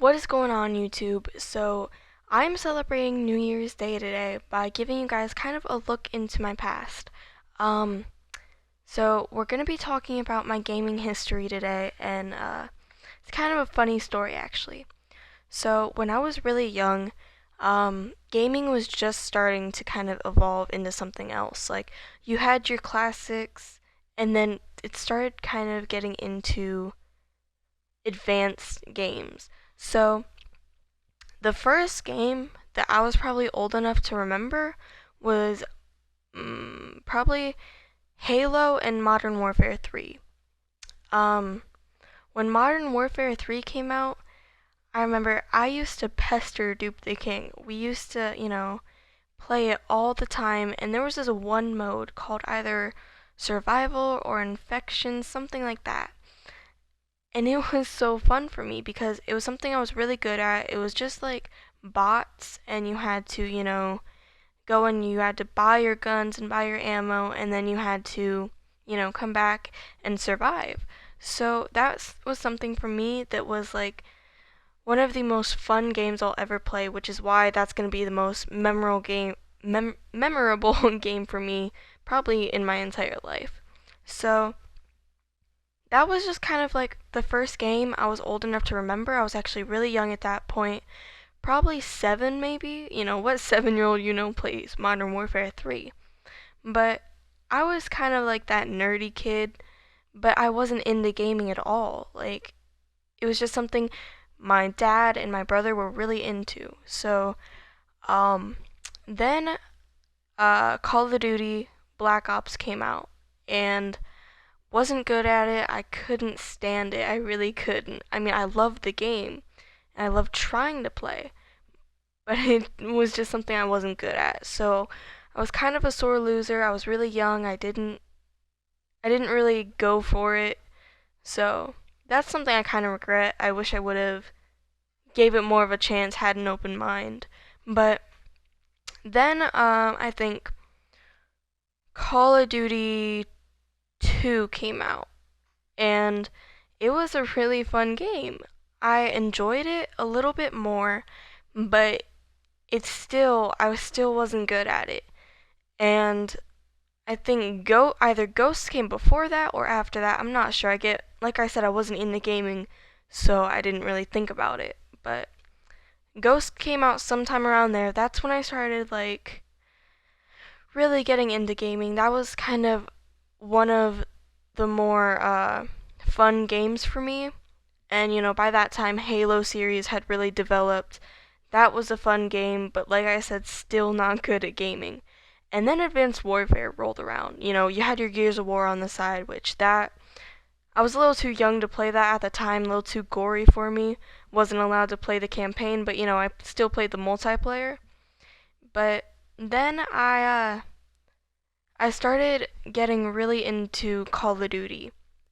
What is going on, YouTube? So, I'm celebrating New Year's Day today by giving you guys kind of a look into my past. Um, so we're going to be talking about my gaming history today, and it's kind of a funny story actually. So, when I was really young, gaming was just starting to kind of evolve into something else. Like, you had your classics, and then it started kind of getting into advanced games. So, the first game that I was probably old enough to remember was probably Halo and Modern Warfare 3. Um, when Modern Warfare 3 came out, I remember I used to pester Dupe the King. We used to, play it all the time, and there was this one mode called either Survival or Infection, something like that. And it was so fun for me because it was something I was really good at. It was just like bots, and you had to, go and you had to buy your guns and buy your ammo, and then you had to, come back and survive. So that was something for me that was like one of the most fun games I'll ever play, which is why that's going to be the most memorable game for me probably in my entire life. So that was just kind of like the first game I was old enough to remember. I was actually really young at that point, probably 7 maybe. What 7-year-old plays Modern Warfare 3? But I was kind of like that nerdy kid, but I wasn't into gaming at all. Like, it was just something my dad and my brother were really into. So, um, then Call of Duty Black Ops came out, and wasn't good at it. I couldn't stand it. I really couldn't. I mean, I loved the game, and I loved trying to play, but it was just something I wasn't good at. So I was kind of a sore loser. I was really young. I didn't really go for it. So that's something I kind of regret. I wish I would have gave it more of a chance, had an open mind. But then I think Call of Duty 2 came out, and it was a really fun game. I enjoyed it a little bit more, but I still wasn't good at it. And I think either Ghost came before that or after that. I'm not sure. Like I said, I wasn't into gaming, so I didn't really think about it. But Ghost came out sometime around there. That's when I started like really getting into gaming. That was kind of one of the more fun games for me. And by that time, Halo series had really developed. That was a fun game, but like I said, still not good at gaming. And then Advanced Warfare rolled around. You had your Gears of War on the side, which that I was a little too young to play that at the time, a little too gory for me. Wasn't allowed to play the campaign, but I still played the multiplayer. But then I started getting really into Call of Duty.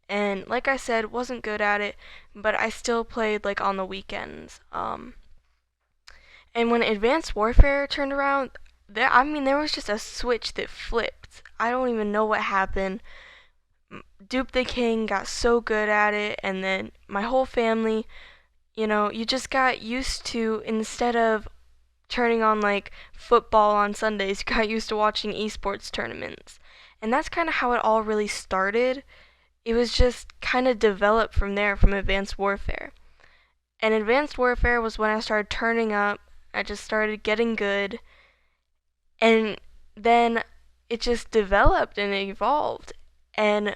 And like I said, wasn't good at it, but I still played like on the weekends. And when Advanced Warfare turned around, there was just a switch that flipped. I don't even know what happened. Dupe the King got so good at it, and then my whole family, you just got used to, instead of turning on like football on Sundays, you got used to watching esports tournaments. And that's kind of how it all really started. It was just kind of developed from there, from Advanced Warfare. And Advanced Warfare was when I started turning up. I just started getting good. And then it just developed and it evolved. And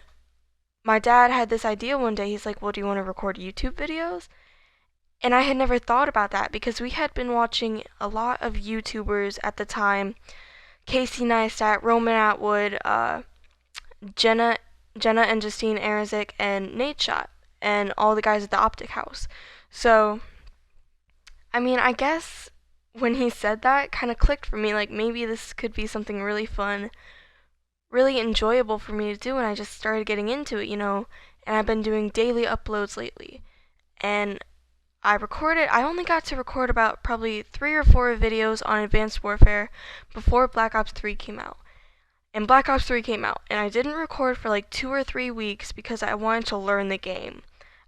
my dad had this idea one day. He's like, well, do you want to record YouTube videos? And I had never thought about that because we had been watching a lot of YouTubers at the time. Casey Neistat, Roman Atwood, Jenna and Justine Arazik, and Nate Shot, and all the guys at the Optic House. So, I mean, I guess when he said that, it kind of clicked for me. Like, maybe this could be something really fun, really enjoyable for me to do, and I just started getting into it, and I've been doing daily uploads lately. And I only got to record about probably 3 or 4 videos on Advanced Warfare before Black Ops 3 came out. And Black Ops 3 came out, and I didn't record for like 2 or 3 weeks because I wanted to learn the game.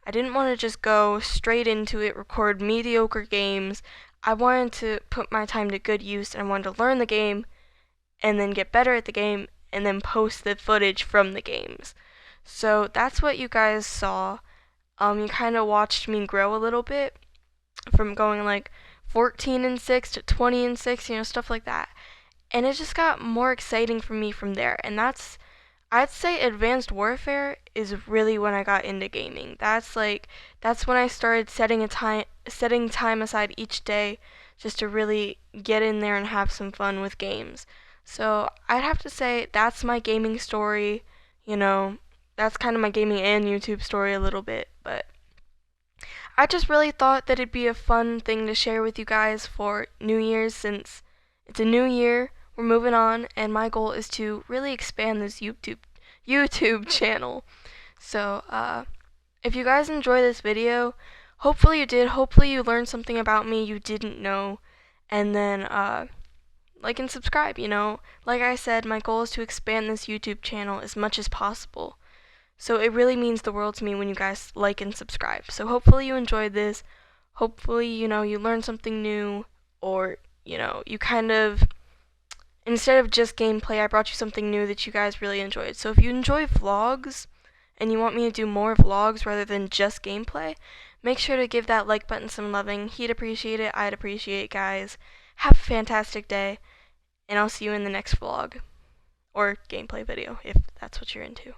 I didn't want to just go straight into it, record mediocre games. I wanted to put my time to good use, and I wanted to learn the game and then get better at the game and then post the footage from the games. So that's what you guys saw. You kind of watched me grow a little bit from going like 14 and 6 to 20 and 6, stuff like that. And it just got more exciting for me from there. And I'd say Advanced Warfare is really when I got into gaming. That's when I started setting time aside each day just to really get in there and have some fun with games. So I'd have to say that's my gaming story. You know, that's kind of my gaming and YouTube story a little bit, but I just really thought that it'd be a fun thing to share with you guys for New Year's since it's a new year. We're moving on, and my goal is to really expand this YouTube channel. So, if you guys enjoy this video, hopefully you did. Hopefully you learned something about me you didn't know, and then like and subscribe. Like I said, my goal is to expand this YouTube channel as much as possible. So it really means the world to me when you guys like and subscribe. So hopefully you enjoyed this. Hopefully, you learned something new, or, you kind of, instead of just gameplay, I brought you something new that you guys really enjoyed. So if you enjoy vlogs and you want me to do more vlogs rather than just gameplay, make sure to give that like button some loving. He'd appreciate it. I'd appreciate it, guys. Have a fantastic day, and I'll see you in the next vlog or gameplay video if that's what you're into.